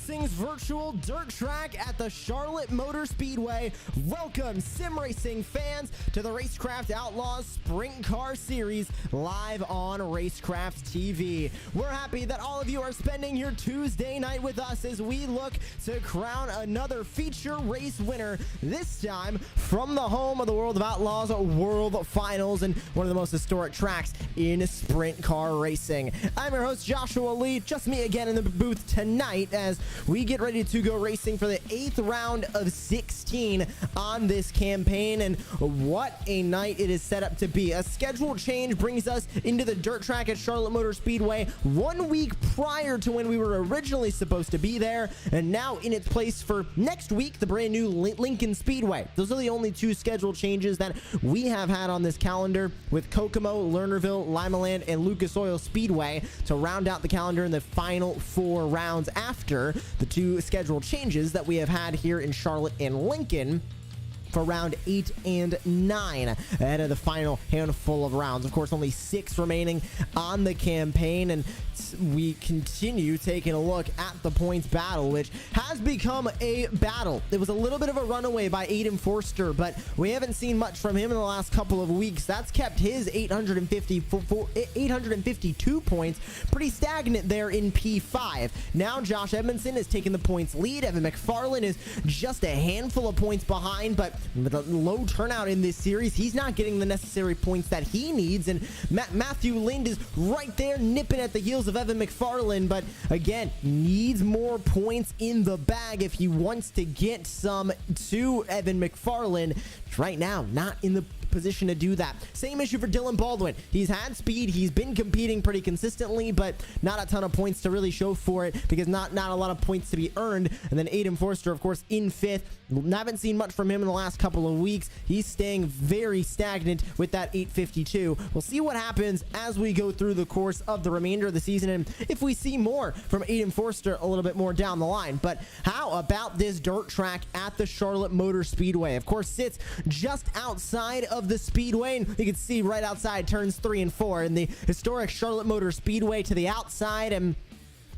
iRacing's virtual dirt track at the Charlotte Motor Speedway. Welcome, sim racing fans, to the Racecraft Outlaws Sprint Car Series live on Racecraft TV. We're happy that all of you are spending your Tuesday night with us as we look to crown another feature race winner, this time from the home of the World of Outlaws World Finals and one of the most historic tracks in sprint car racing. I'm your host, Joshua Lee, just me again in the booth tonight as we get ready to go racing for the 8th round of 16 on this campaign. And what a night it is set up to be. A schedule change brings us into the dirt track at Charlotte Motor Speedway 1 week prior to when we were originally supposed to be there, and now in its place for next week, the brand new Lincoln Speedway. Those are the only two schedule changes that we have had on this calendar, with Kokomo, Lernerville, Limaland, and Lucas Oil Speedway to round out the calendar in the final 4 rounds after the two schedule changes that we have had here in Charlotte and Lincoln for round 8 and 9 ahead of the final handful of rounds. Of course, only 6 remaining on the campaign, and we continue taking a look at the points battle, which has become a battle. It was a little bit of a runaway by Aiden Forster, but we haven't seen much from him in the last couple of weeks. That's kept his 852 points pretty stagnant there in P5. Now Josh Edmondson is taking the points lead. Evan McFarlane is just a handful of points behind, but with a low turnout in this series, he's not getting the necessary points that he needs. And Matthew Lind is right there nipping at the heels of Evan McFarlane, but again, needs more points in the bag if he wants to get some to Evan McFarlane. Right now, not in the position to do that. Same issue for Dylan Baldwin. He's had speed, he's been competing pretty consistently, but not a ton of points to really show for it, because not a lot of points to be earned. And then Aiden Forster, of course, in 5th. Haven't seen much from him in the last couple of weeks. He's staying very stagnant with that 852. We'll see what happens as we go through the course of the remainder of the season, and if we see more from Aiden Forster a little bit more down the line. But how about this dirt track at the Charlotte Motor Speedway? Of course, sits just outside of the speedway, and you can see right outside turns 3 and 4 in the historic Charlotte Motor Speedway to the outside. And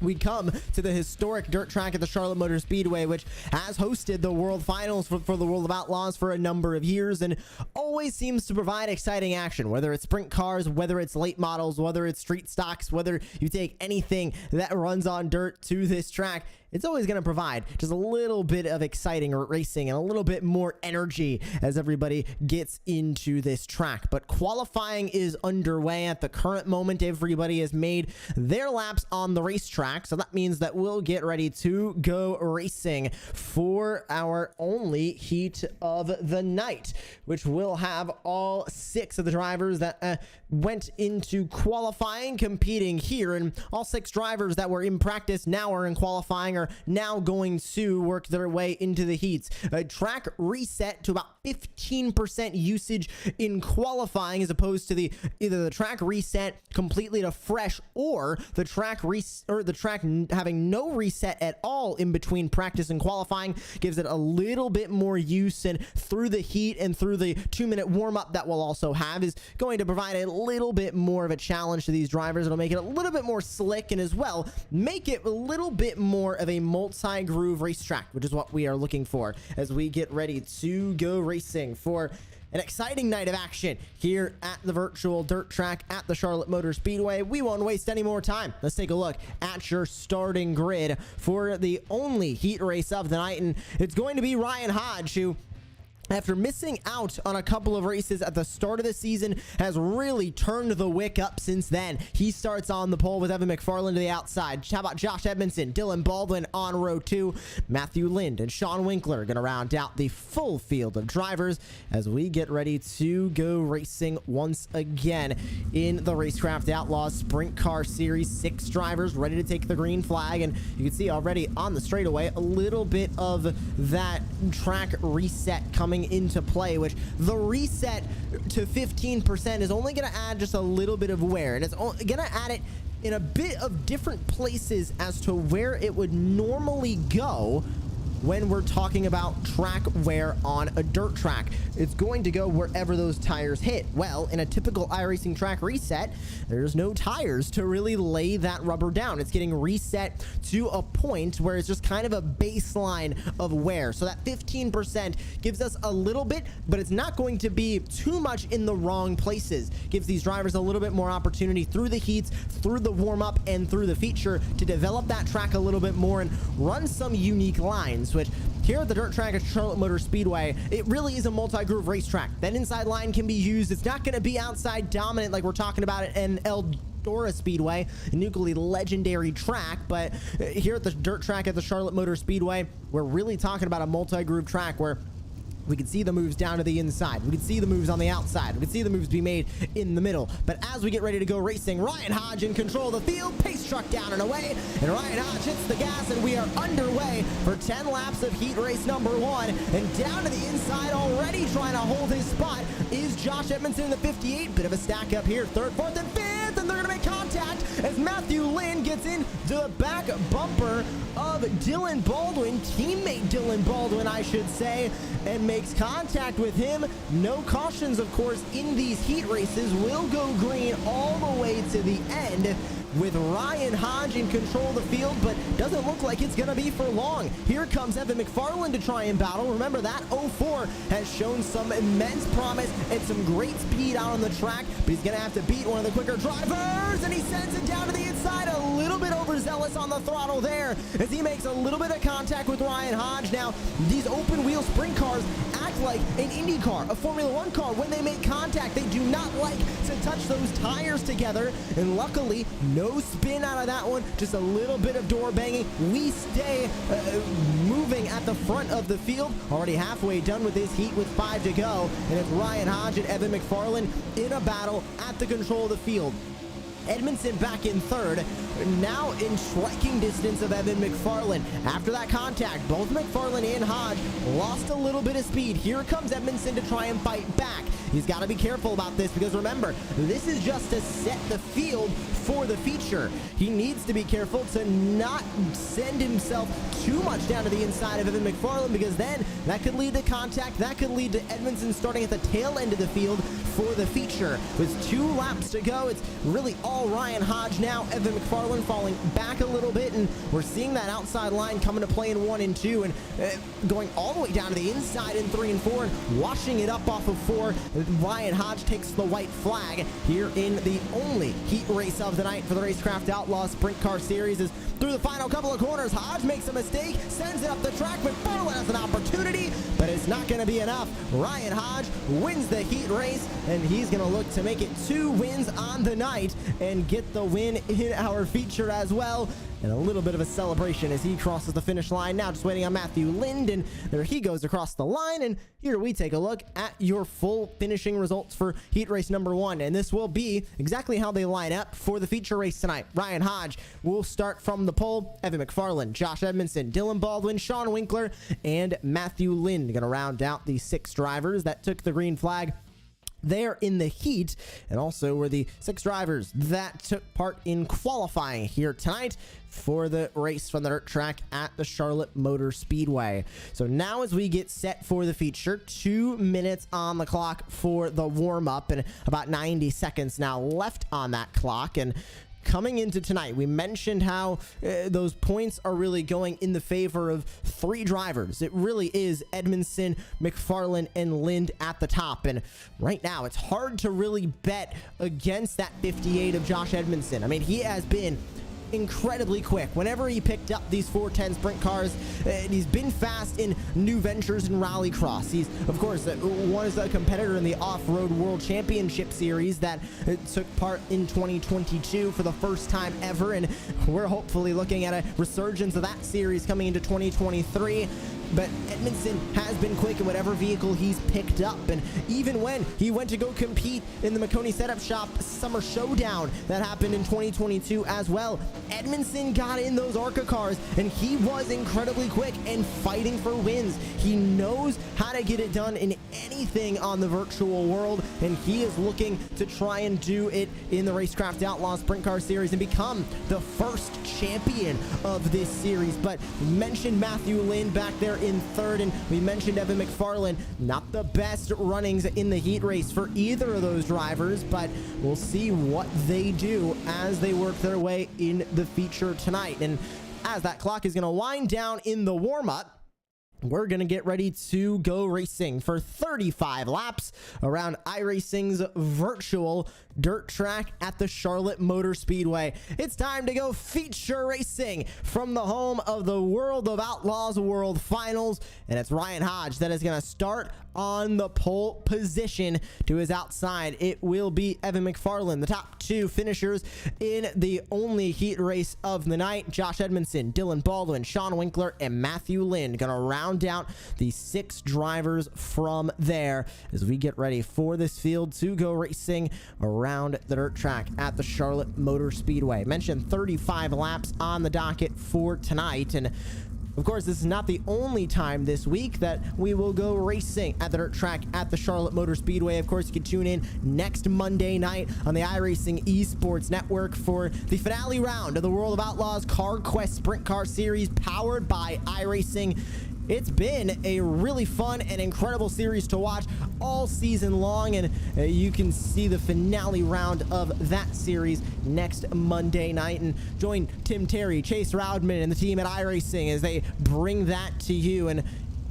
we come to the historic dirt track at the Charlotte Motor Speedway, which has hosted the World Finals for the World of Outlaws for a number of years, and always seems to provide exciting action, whether it's sprint cars, whether it's late models, whether it's street stocks, whether you take anything that runs on dirt to this track. It's always going to provide just a little bit of exciting racing and a little bit more energy as everybody gets into this track. But qualifying is underway at the current moment. Everybody has made their laps on the racetrack, so that means that we'll get ready to go racing for our only heat of the night, which will have all 6 of the drivers that went into qualifying competing here, and all 6 drivers that were in practice now are in qualifying, are now going to work their way into the heats. A track reset to about 15% usage in qualifying, as opposed to either the track reset completely to fresh, or the track having no reset at all in between practice and qualifying. Gives it a little bit more use, and through the heat and through the 2-minute warm-up that we'll also have is going to provide a little bit more of a challenge to these drivers. It'll make it a little bit more slick, and as well make it a little bit more of a multi-groove racetrack, which is what we are looking for as we get ready to go racing for an exciting night of action here at the virtual dirt track at the Charlotte Motor Speedway. We won't waste any more time. Let's take a look at your starting grid for the only heat race of the night, and it's going to be Ryan Hodge, who, after missing out on a couple of races at the start of the season, has really turned the wick up since then. He starts on the pole with Evan McFarlane to the outside. How about Josh Edmondson, Dylan Baldwin on row 2, Matthew Lind and Sean Winkler going to round out the full field of drivers as we get ready to go racing once again in the Racecraft Outlaws Sprint Car Series. 6 drivers ready to take the green flag, and you can see already on the straightaway a little bit of that track reset coming into play, which the reset to 15% is only going to add just a little bit of wear, and it's going to add it in a bit of different places as to where it would normally go when we're talking about track wear on a dirt track. It's going to go wherever those tires hit. Well, in a typical iRacing track reset, there's no tires to really lay that rubber down. It's getting reset to a point where it's just kind of a baseline of wear. So that 15% gives us a little bit, but it's not going to be too much in the wrong places. Gives these drivers a little bit more opportunity through the heats, through the warm-up, and through the feature to develop that track a little bit more and run some unique lines, which here at the dirt track at Charlotte Motor Speedway, it really is a multi-groove racetrack. That inside line can be used. It's not going to be outside dominant like we're talking about it in Eldora Speedway, an equally legendary track, but here at the dirt track at the Charlotte Motor Speedway, we're really talking about a multi-groove track where we can see the moves down to the inside. We can see the moves on the outside. We can see the moves be made in the middle. But as we get ready to go racing, Ryan Hodge in control of the field. Pace truck down and away. And Ryan Hodge hits the gas, and we are underway for 10 laps of heat race number 1. And down to the inside already trying to hold his spot is Josh Edmondson in the 58. Bit of a stack up here. 3rd, 4th, and 5th. And they're going to make contact as Matthew Lynn gets into the back bumper of Dylan Baldwin. Teammate Dylan Baldwin, I should say, and makes contact with him. No cautions, of course, in these heat races. Will go green all the way to the end with Ryan Hodge in control of the field, but doesn't look like it's going to be for long. Here comes Evan McFarland to try and battle. Remember, that 04 has shown some immense promise and some great speed out on the track, but he's going to have to beat one of the quicker drivers, and he sends it down to the inside. A little bit overzealous on the throttle there as he makes a little bit of contact with Ryan Hodge. Now, these open wheel sprint cars act like an Indy car, a Formula 1 car. When they make contact, they do not like to touch those tires together, and luckily, no spin out of that one, just a little bit of door banging. We stay moving at the front of the field, already halfway done with this heat with 5 to go, and it's Ryan Hodge and Evan McFarland in a battle at the control of the field. Edmondson back in 3rd, now in striking distance of Evan McFarland. After that contact, both McFarland and Hodge lost a little bit of speed. Here comes Edmondson to try and fight back. He's got to be careful about this because remember, this is just to set the field for the feature. He needs to be careful to not send himself too much down to the inside of Evan McFarland, because then that could lead to contact. That could lead to Edmondson starting at the tail end of the field for the feature. With 2 laps to go, it's really all Ryan Hodge now. Evan McFarland falling back a little bit, and we're seeing that outside line coming to play in 1 and 2, and going all the way down to the inside in 3 and 4, and washing it up off of 4. Ryan Hodge takes the white flag here in the only heat race of the night for the Racecraft Outlaws Sprint Car Series. Is through the final couple of corners, Hodge makes a mistake, sends it up the track, but McFarland has an opportunity, but it's not going to be enough. Ryan Hodge wins the heat race, and he's going to look to make it 2 wins on the night and get the win in our feature as well. And a little bit of a celebration as he crosses the finish line. Now just waiting on Matthew Lind, there he goes across the line. And here we take a look at your full finishing results for heat race number 1. And this will be exactly how they line up for the feature race tonight. Ryan Hodge will start from the pole. Evan McFarland, Josh Edmondson, Dylan Baldwin, Sean Winkler, and Matthew Lind going to round out the 6 drivers that took the green flag there in the heat, and also were the 6 drivers that took part in qualifying here tonight for the race from the dirt track at the Charlotte Motor Speedway. So now as we get set for the feature, 2 minutes on the clock for the warm-up and about 90 seconds now left on that clock. And coming into tonight, we mentioned how those points are really going in the favor of 3 drivers. It really is Edmondson, McFarland, and Lind at the top. And right now, it's hard to really bet against that 58 of Josh Edmondson. I mean, he has been incredibly quick whenever he picked up these 410 sprint cars, and he's been fast in new ventures in rallycross. He's of course was a competitor in the off-road world championship series that took part in 2022 for the first time ever, and we're hopefully looking at a resurgence of that series coming into 2023. but Edmondson has been quick in whatever vehicle he's picked up. And even when he went to go compete in the Makoni Setup Shop Summer Showdown that happened in 2022 as well, Edmondson got in those ARCA cars and he was incredibly quick and fighting for wins. He knows how to get it done in anything on the virtual world, and he is looking to try and do it in the Racecraft Outlaws Sprint Car Series and become the first champion of this series. But we mentioned Matthew Lind back there in third, and we mentioned Evan McFarlane. Not the best runnings in the heat race for either of those drivers, but we'll see what they do as they work their way in the feature tonight. And as that clock is going to wind down in the warm-up, we're going to get ready to go racing for 35 laps around iRacing's virtual dirt track at the Charlotte Motor Speedway. It's time to go feature racing from the home of the World of Outlaws World Finals. And it's Ryan Hodge that is going to start on the pole position. To his outside, it will be Evan McFarlane. The top two finishers in the only heat race of the night: Josh Edmondson, Dylan Baldwin, Sean Winkler, and Matthew Lind. Going to round out the 6 drivers from there as we get ready for this field to go racing around the dirt track at the Charlotte Motor Speedway. Mentioned 35 laps on the docket for tonight, and of course, this is not the only time this week that we will go racing at the dirt track at the Charlotte Motor Speedway. Of course, you can tune in next Monday night on the iRacing Esports Network for the finale round of the World of Outlaws Car Quest Sprint Car Series powered by iRacing. It's been a really fun and incredible series to watch all season long, and you can see the finale round of that series next Monday night. And join Tim Terry, Chase Roudman, and the team at iRacing as they bring that to you. And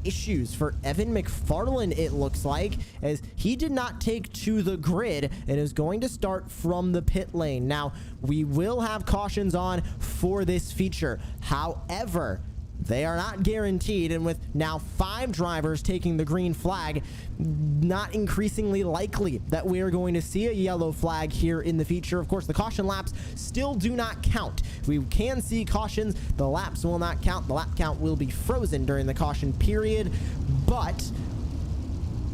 issues for Evan McFarlane, it looks like, as he did not take to the grid and is going to start from the pit lane. Now, we will have cautions on for this feature. However, they are not guaranteed, and with now 5 drivers taking the green flag, not increasingly likely that we are going to see a yellow flag here in the feature. Of course, the caution laps still do not count. We can see cautions, the laps will not count. The lap count will be frozen during the caution period, but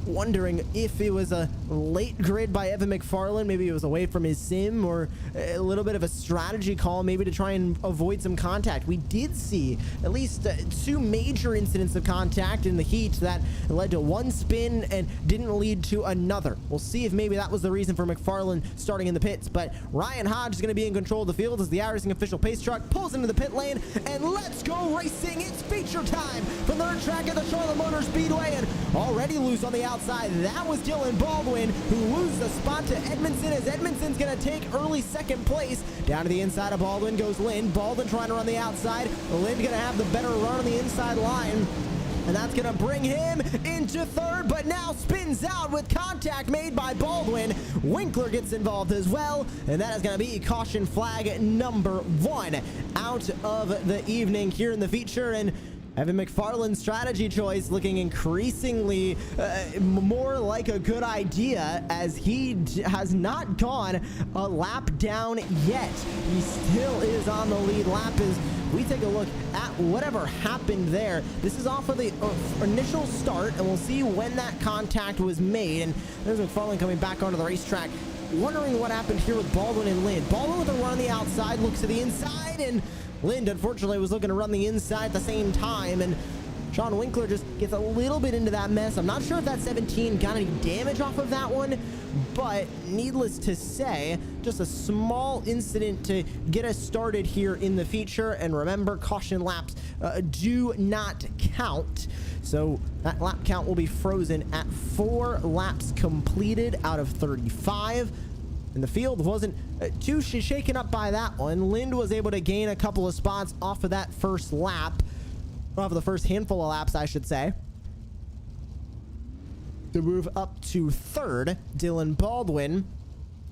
wondering if it was a late grid by Evan McFarlane, maybe it was away from his sim, or a little bit of a strategy call maybe to try and avoid some contact. We did see at least 2 major incidents of contact in the heat that led to 1 spin and didn't lead to another. We'll see if maybe that was the reason for McFarlane starting in the pits, but Ryan Hodge is going to be in control of the field as the iRacing official pace truck pulls into the pit lane, and let's go racing. It's feature time from the track at the Charlotte Motor Speedway, and already loose on the outside, that was Dylan Baldwin, who loses a spot to Edmondson, as Edmondson's going to take early second place. Down to the inside of Baldwin goes Lind. Baldwin trying to run the outside. Lind going to have the better run on the inside line, and that's going to bring him into third, but now spins out with contact made by Baldwin. Winkler gets involved as well, and that is going to be caution flag number 1 out of the evening here in the feature. And Evan McFarlane's strategy choice looking increasingly more like a good idea, as he has not gone a lap down yet. He still is on the lead lap as we take a look at whatever happened there. This is off of the initial start, and we'll see when that contact was made. And there's McFarlane coming back onto the racetrack, wondering what happened here with Baldwin and Lind. Baldwin with a run on the outside, looks to the inside, and Lind unfortunately was looking to run the inside at the same time, and Sean Winkler just gets a little bit into that mess. I'm not sure if that 17 got any damage off of that one, but needless to say, just a small incident to get us started here in the feature. And remember, caution laps do not count, so that lap count will be frozen at 4 laps completed out of 35. And the field wasn't too shaken up by that one. Lind was able to gain a couple of spots off of that first lap, off of the first handful of laps, I should say, to move up to third. Dylan Baldwin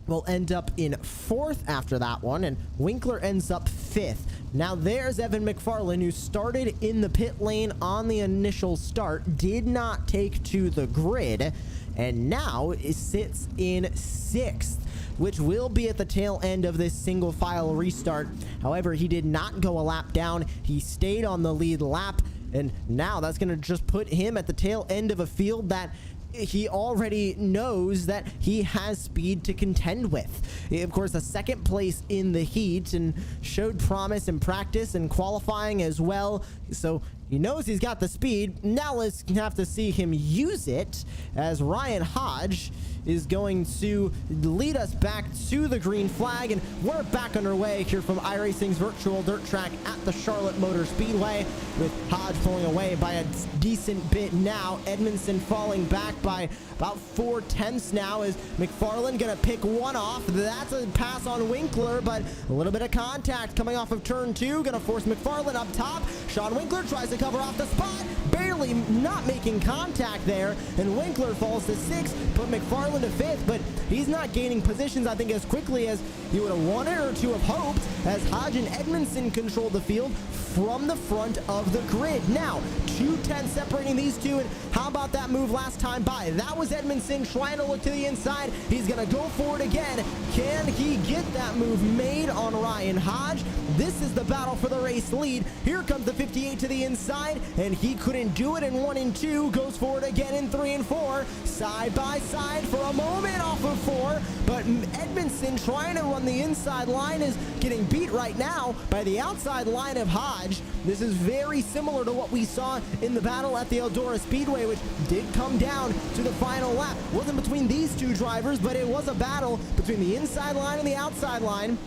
will end up in 4th after that one, and Winkler ends up 5th. Now there's Evan McFarlane, who started in the pit lane on the initial start, did not take to the grid, and now sits in 6th, which will be at the tail end of this single file restart. However, he did not go a lap down. He stayed on the lead lap, And now that's going to just put him at the tail end of a field that he already knows that he has speed to contend with. Of course, a second place in the heat and showed promise in practice and qualifying as well. So he knows he's got the speed. Now let's have to see him use it as Ryan Hodge is going to lead us back to the green flag, and we're back underway here from iRacing's virtual dirt track at the Charlotte Motor Speedway, with Hodge pulling away by a decent bit now. Edmondson falling back by about 4/10 now, as McFarlane gonna pick one off. That's a pass on Winkler, but a little bit of contact coming off of turn 2, gonna force McFarlane up top. Sean Winkler tries to cover off the spot, barely not making contact there, and Winkler falls to 6th, put McFarlane to 5th, but he's not gaining positions, I think, as quickly as he would have wanted or to have hoped, as Hodge and Edmondson control the field from the front of the grid. Now, 2/10 separating these two, and how about that move last time by? That was Edmondson trying to look to the inside. He's going to go for it again. Can he get that move made on Ryan Hodge? This is the battle for the race lead. Here comes the 58 to the inside, and he couldn't do it in 1 and 2. Goes for it again in 3 and 4. Side by side for a moment off of 4, but Edmondson trying to run the inside line is getting beat right now by the outside line of Hodge. This is very similar to what we saw in the battle at the Eldora Speedway, which did come down to the final lap. Wasn't between these two drivers, but it was a battle between the inside line and the outside line.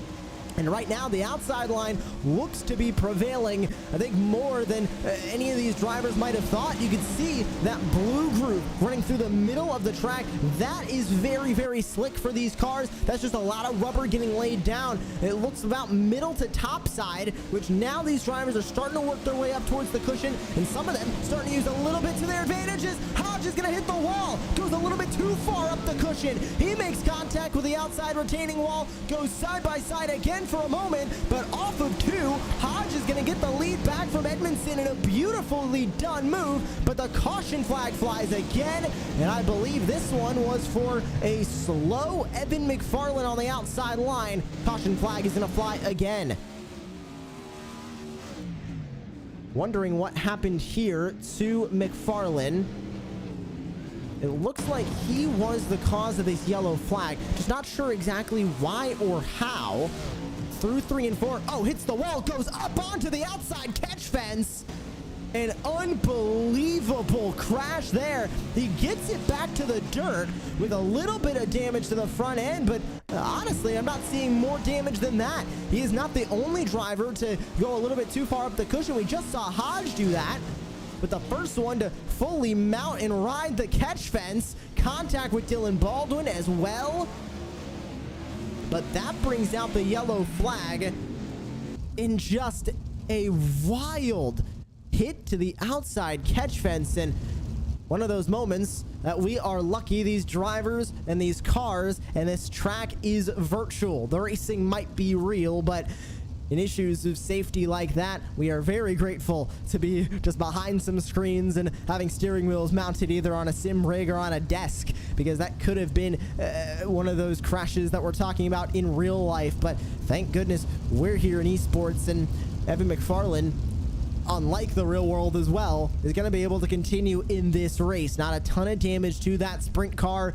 And right now, the outside line looks to be prevailing, I think, more than any of these drivers might have thought. You could see that blue groove running through the middle of the track. That is very, very slick for these cars. That's just a lot of rubber getting laid down. It looks about middle to top side, which now these drivers are starting to work their way up towards the cushion, and some of them starting to use a little bit to their advantages. Hodge is going to hit the wall, goes a little bit too far up the cushion. He makes contact with the outside retaining wall, goes side by side again for a moment, but off of 2, Hodge is going to get the lead back from Edmondson in a beautifully done move, but the caution flag flies again, and I believe this one was for a slow Evan McFarlane on the outside line. Caution flag is going to fly again. Wondering what happened here to McFarlane. It looks like he was the cause of this yellow flag. Just not sure exactly why or how. Through 3 and 4. Oh, hits the wall, goes up onto the outside catch fence. An unbelievable crash there. He gets it back to the dirt with a little bit of damage to the front end, but honestly, I'm not seeing more damage than that. He is not the only driver to go a little bit too far up the cushion. We just saw Hodge do that, but the first one to fully mount and ride the catch fence. Contact with Dylan Baldwin as well. But that brings out the yellow flag in just a wild hit to the outside catch fence. And one of those moments that we are lucky these drivers and these cars and this track is virtual. The racing might be real, but in issues of safety like that, we are very grateful to be just behind some screens and having steering wheels mounted either on a sim rig or on a desk, because that could have been one of those crashes that we're talking about in real life. But thank goodness we're here in esports, and Evan McFarlane, unlike the real world as well, is going to be able to continue in this race. Not a ton of damage to that sprint car,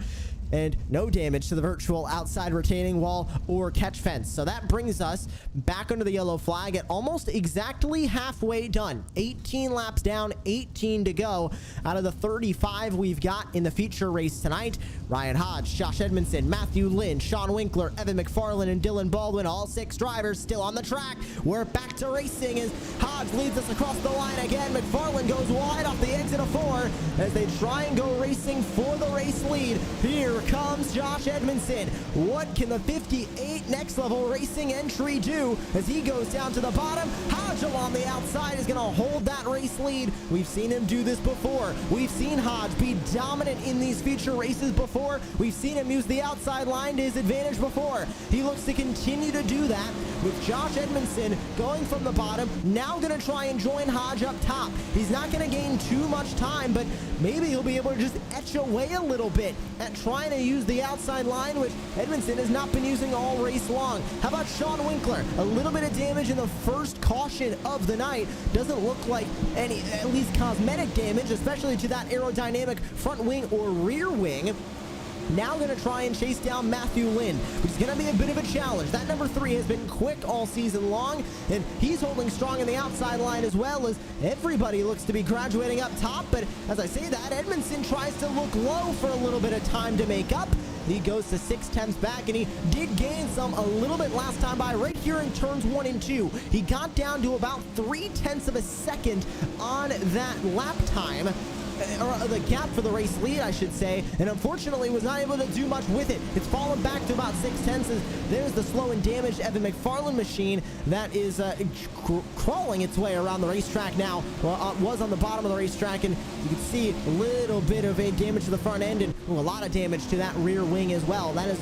and no damage to the virtual outside retaining wall or catch fence. So that brings us back under the yellow flag at almost exactly halfway done. 18 laps down, 18 to go out of the 35 we've got in the feature race tonight. Ryan Hodge, Josh Edmondson, Matthew Lynn, Sean Winkler, Evan McFarlane, and Dylan Baldwin, all 6 drivers still on the track. We're back to racing as Hodge leads us across the line again. McFarlane goes wide off the exit of 4 as they try and go racing for the race lead. Here comes Josh Edmondson. What can the 58 next level racing entry do as he goes down to the bottom? Hodge along the outside is going to hold that race lead. We've seen him do this before. We've seen Hodge be dominant in these feature races before. We've seen him use the outside line to his advantage before. He looks to continue to do that with Josh Edmondson going from the bottom, now going to try and join Hodge up top. He's not going to gain too much time, but maybe he'll be able to just etch away a little bit at trying trying to use the outside line, which Edmondson has not been using all race long. How about Sean Winkler? A little bit of damage in the first caution of the night. Doesn't look like any, at least cosmetic damage, especially to that aerodynamic front wing or rear wing. Now going to try and chase down Matthew Lind, which is going to be a bit of a challenge. That number 3 has been quick all season long, and he's holding strong in the outside line as well, as everybody looks to be graduating up top. But as I say that, Edmondson tries to look low for a little bit of time to make up. He goes to 6/10 back, and he did gain some a little bit last time by right here in turns 1 and 2. He got down to about 0.3 of a second on that lap time, or the gap for the race lead, I should say, and unfortunately was not able to do much with it. It's fallen back to about 0.6. There's the slow and damaged Evan McFarlane machine that is crawling its way around the racetrack now. Well, was on the bottom of the racetrack, and you can see a little bit of a damage to the front end, and a lot of damage to that rear wing as well. That is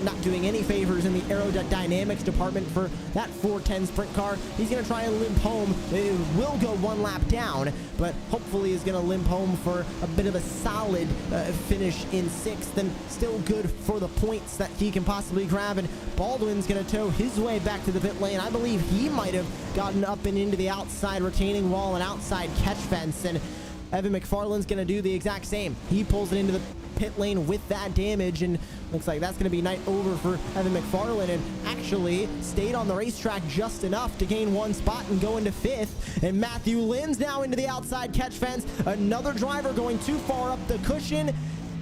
not doing any favors in the aerodynamics department for that 410 sprint car. He's going to try and limp home. It will go 1 lap down, but hopefully is going to limp home for a bit of a solid finish in 6th, and still good for the points that he can possibly grab. And Baldwin's going to tow his way back to the pit lane. I believe he might have gotten up and into the outside retaining wall and outside catch fence, and Evan McFarlane's going to do the exact same. He pulls it into the pit lane with that damage, and looks like that's going to be night over for Evan McFarlane, and actually stayed on the racetrack just enough to gain 1 spot and go into 5th. And Matthew Lind's now into the outside catch fence. Another driver going too far up the cushion,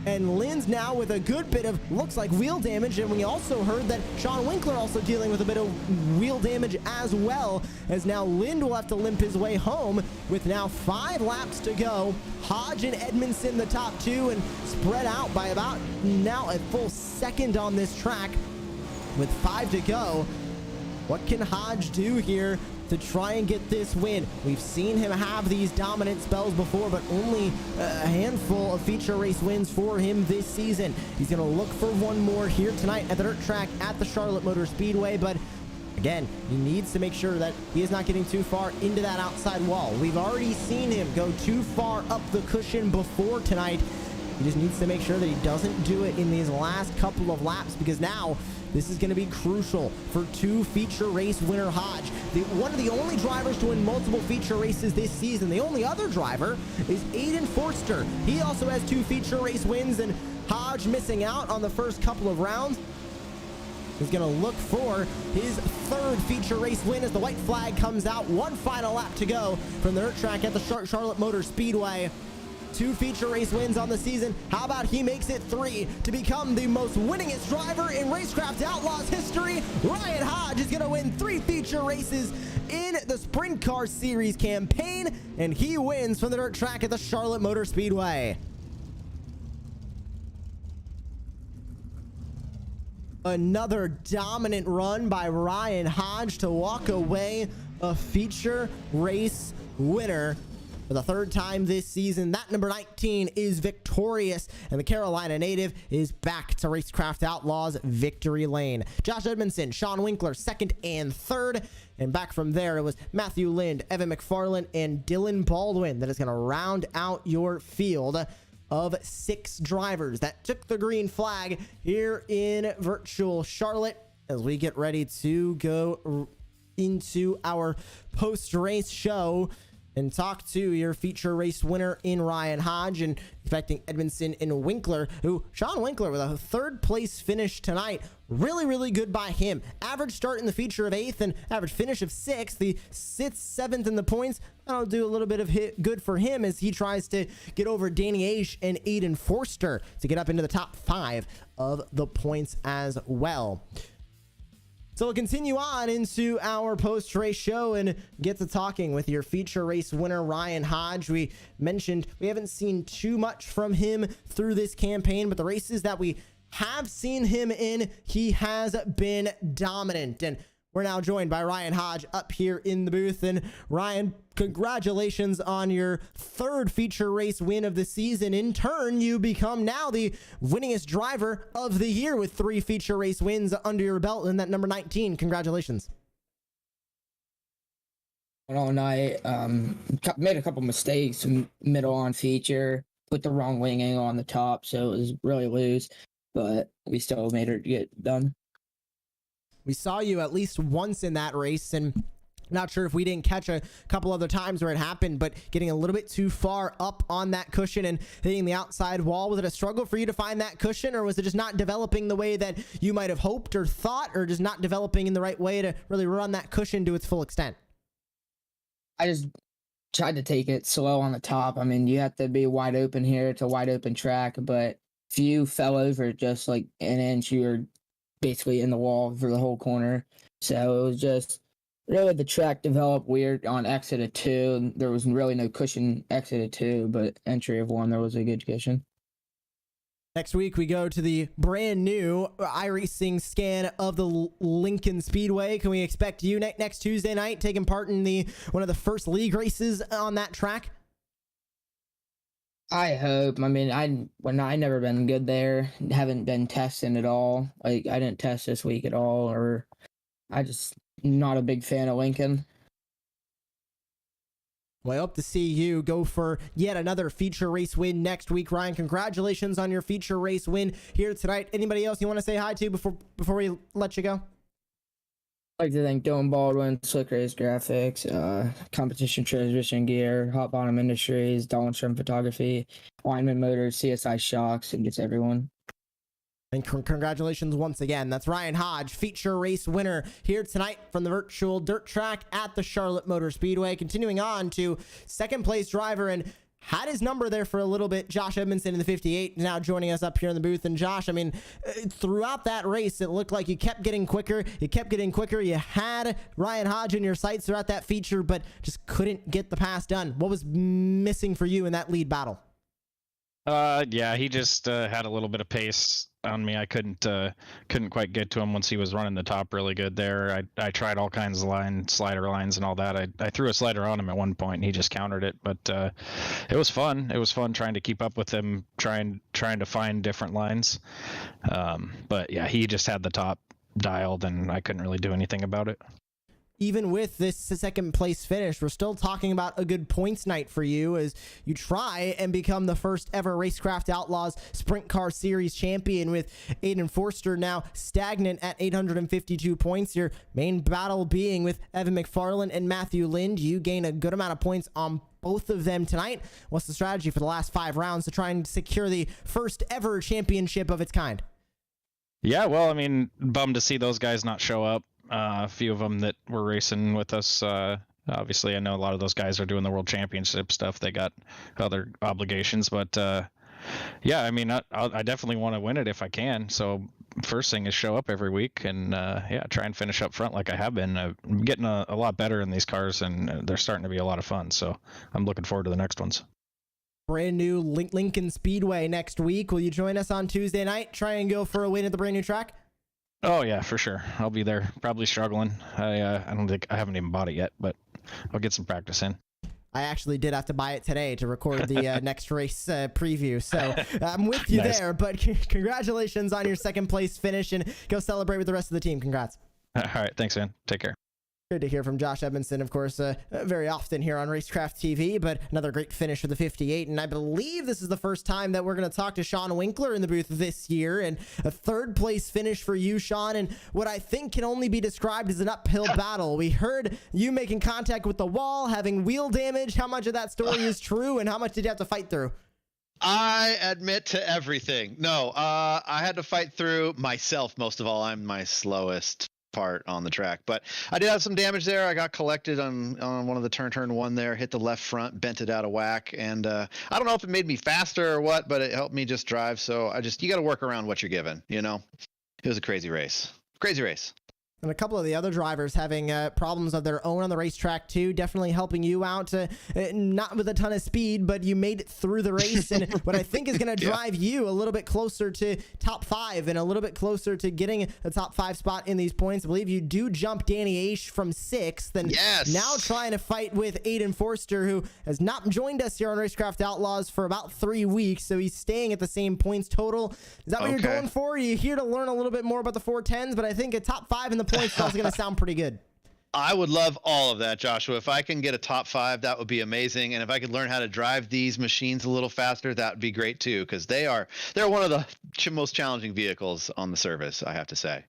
and Lind's now with a good bit of, looks like, wheel damage. And we also heard that Sean Winkler also dealing with a bit of wheel damage as well, as now Lind will have to limp his way home with now 5 laps to go. Hodge and Edmondson the top 2, and spread out by about now a full second on this track with 5 to go. What can Hodge do here to try and get this win? We've seen him have these dominant spells before, but only a handful of feature race wins for him this season. He's going to look for one more here tonight at the dirt track at the Charlotte Motor Speedway, but again, he needs to make sure that he is not getting too far into that outside wall. We've already seen him go too far up the cushion before tonight. He just needs to make sure that he doesn't do it in these last couple of laps, because now this is going to be crucial for 2 feature race winner Hodge. One of the only drivers to win multiple feature races this season. The only other driver is Aiden Forster. He also has 2 feature race wins, and Hodge missing out on the first couple of rounds. He's going to look for his 3rd feature race win as the white flag comes out. 1 final lap to go from the dirt track at the Charlotte Motor Speedway. 2 feature race wins on the season. How about he makes it 3 to become the most winningest driver in Racecraft Outlaws history? Ryan Hodge is going to win 3 feature races in the Sprint Car Series campaign, and he wins from the dirt track at the Charlotte Motor Speedway. Another dominant run by Ryan Hodge to walk away a feature race winner for the 3rd time this season. That number 19 is victorious, and the Carolina native is back to Racecraft Outlaws victory lane. Josh Edmondson, Sean Winkler, 2nd and 3rd, and back from there it was Matthew Lind, Evan McFarlane, and Dylan Baldwin that is going to round out your field of 6 drivers that took the green flag here in virtual Charlotte, as we get ready to go into our post-race show and talk to your feature race winner in Ryan Hodge, and expecting Edmondson and Winkler, who Sean Winkler with a 3rd place finish tonight. Really good by him. Average start in the feature of 8th and average finish of 6th. He sits 7th in the points. That'll do a little bit of good for him as he tries to get over Danny Aish and Aiden Forster to get up into the top 5 of the points as well. So we'll continue on into our post-race show and get to talking with your feature race winner, Ryan Hodge. We mentioned we haven't seen too much from him through this campaign, but the races that we have seen him in, he has been dominant. And we're now joined by Ryan Hodge up here in the booth. And Ryan, congratulations on your 3rd feature race win of the season. In turn, you become now the winningest driver of the year with 3 feature race wins under your belt, and that number 19. Congratulations. All night, made a couple mistakes middle on feature, put the wrong winging on the top, so it was really loose. but we still made her get done. We saw you at least once in that race, and not sure if we didn't catch a couple other times where it happened, but getting a little bit too far up on that cushion and hitting the outside wall. Was it a struggle for you to find that cushion, or was it just not developing the way that you might have hoped or thought, or just not developing in the right way to really run that cushion to its full extent? I just tried to take it slow on the top. I mean, you have to be wide open here. It's a wide open track, but if you fell over just like an inch, you were basically in the wall for the whole corner. So it was just really the track developed weird on exit of 2. There was really no cushion exit of 2, but entry of 1, there was a good cushion. Next week, we go to the brand new iRacing scan of the Lincoln Speedway. Can we expect you next Tuesday night taking part in one of the first league races on that track? I hope. I mean, I never been good there. Haven't been testing at all. Like, I didn't test this week at all, or I just not a big fan of Lincoln. Well, I hope to see you go for yet another feature race win next week, Ryan. Congratulations on your feature race win here tonight. Anybody else you want to say hi to before we let you go? I'd like to thank Dylan Baldwin, Slick Race Graphics, Competition Transmission Gear, Hot Bottom Industries, Dollenstrom Photography, Weinman Motors, CSI Shocks, and just everyone. And congratulations once again. That's Ryan Hodge, feature race winner here tonight from the virtual dirt track at the Charlotte Motor Speedway. Continuing on to second place driver, and had his number there for a little bit, Josh Edmondson in the 58, now joining us up here in the booth. And Josh, I mean, throughout that race, it looked like you kept getting quicker. You had Ryan Hodge in your sights throughout that feature, but just couldn't get the pass done. What was missing for you in that lead battle? Yeah, he just had a little bit of pace on me. I couldn't quite get to him once he was running the top really good there. I tried all kinds of slider lines and all that. I threw a slider on him at one point and he just countered it, but it was fun. It was fun trying to keep up with him, trying to find different lines. But yeah, he just had the top dialed and I couldn't really do anything about it. Even with this second place finish, we're still talking about a good points night for you as you try and become the first ever Racecraft Outlaws Sprint Car Series champion, with Aiden Forster now stagnant at 852 points. Your main battle being with Evan McFarland and Matthew Lind. You gain a good amount of points on both of them tonight. What's the strategy for the last 5 rounds to try and secure the first ever championship of its kind? Yeah, well, I mean, bummed to see those guys not show up. A few of them that were racing with us. Obviously, I know a lot of those guys are doing the World Championship stuff. They got other obligations, but yeah, I mean, I definitely want to win it if I can. So first thing is show up every week and yeah, try and finish up front like I have been. I'm getting a lot better in these cars, and they're starting to be a lot of fun. So I'm looking forward to the next ones. Brand new Lincoln Speedway next week. Will you join us on Tuesday night? Try and go for a win at the brand new track? Oh yeah, for sure. I'll be there. Probably struggling. I don't think I haven't even bought it yet, but I'll get some practice in. I actually did have to buy it today to record the next race preview, so I'm with you Nice. there. But congratulations on your second place finish, and go celebrate with the rest of the team. Congrats. All right, thanks, man. Take care. Good to hear from Josh Edmondson, of course, very often here on Racecraft TV, but another great finish for the 58. And I believe this is the first time that we're going to talk to Sean Winkler in the booth this year, and a third place finish for you, Sean, and what I think can only be described as an uphill battle. We heard you making contact with the wall, having wheel damage. How much of that story is true, and how much did you have to fight through? I admit to everything. No, I had to fight through myself most of all. I'm my slowest part on the track, but I did have some damage there. I got collected on one of the turn 1 there, hit the left front, bent it out of whack, and I don't know if it made me faster or what, but it helped me just drive. So you got to work around what you're given, you know. It was a crazy race. And a couple of the other drivers having problems of their own on the racetrack too, definitely helping you out, not with a ton of speed, but you made it through the race. And what I think is going to drive you a little bit closer to top 5 and a little bit closer to getting a top 5 spot in these points. I believe you do jump Danny Aish from 6th, and Yes. now trying to fight with Aiden Forster, who has not joined us here on Racecraft Outlaws for about 3 weeks, so he's staying at the same points total. Is that what you're Okay. going for? Are you here to learn a little bit more about the 410s? But I think a top 5 in the points is also going to sound pretty good. I would love all of that, Joshua. If I can get a top 5, that would be amazing. And if I could learn how to drive these machines a little faster, that would be great too, because they're one of the most challenging vehicles on the service, I have to say.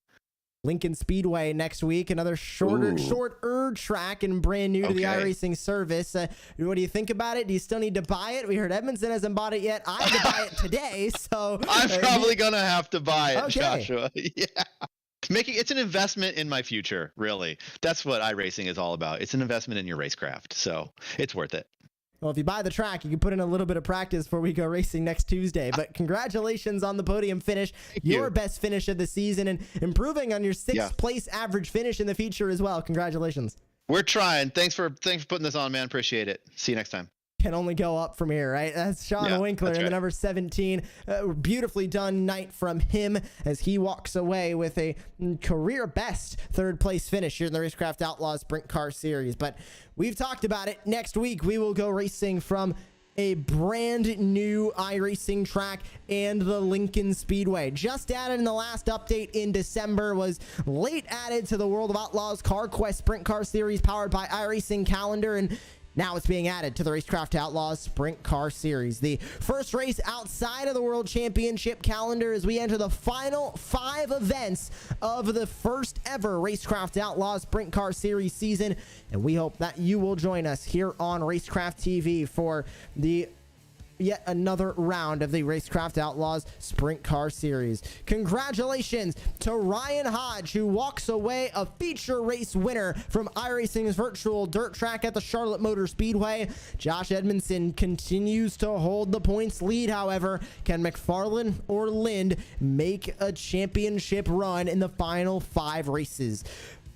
Lincoln Speedway next week, another shorter track and brand new to the iRacing service. What do you think about it? Do you still need to buy it? We heard Edmondson hasn't bought it yet. I had to buy it today, so I'm probably gonna have to buy it, Joshua. Yeah. It's an investment in my future, really. That's what iRacing is all about. It's an investment in your racecraft, so it's worth it. Well, if you buy the track, you can put in a little bit of practice before we go racing next Tuesday. But congratulations on the podium finish, your best finish of the season, and improving on your 6th place average finish in the feature as well. Congratulations. We're trying. Thanks for putting this on, man. Appreciate it. See you next time. Can only go up from here, right? That's Sean Winkler in the number 17. Beautifully done night from him as he walks away with a career best 3rd place finish here in the Racecraft Outlaws Sprint Car Series. But we've talked about it. Next week, we will go racing from a brand new iRacing track and the Lincoln Speedway. Just added in the last update in December, was late added to the World of Outlaws Car Quest Sprint Car Series powered by iRacing calendar, and now it's being added to the Racecraft Outlaws Sprint Car Series. The first race outside of the World Championship calendar as we enter the final 5 events of the first ever Racecraft Outlaws Sprint Car Series season. And we hope that you will join us here on Racecraft TV for the yet another round of the Racecraft Outlaws Sprint Car Series. Congratulations to Ryan Hodge, who walks away a feature race winner from iRacing's virtual dirt track at the Charlotte Motor Speedway. Josh Edmondson continues to hold the points lead, however. Can McFarlane or Lind make a championship run in the final 5 races?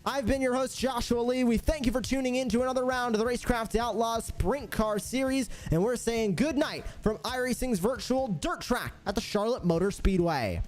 I've been your host, Joshua Lee. We thank you for tuning in to another round of the Racecraft Outlaws Sprint Car Series, and we're saying good night from iRacing's virtual dirt track at the Charlotte Motor Speedway.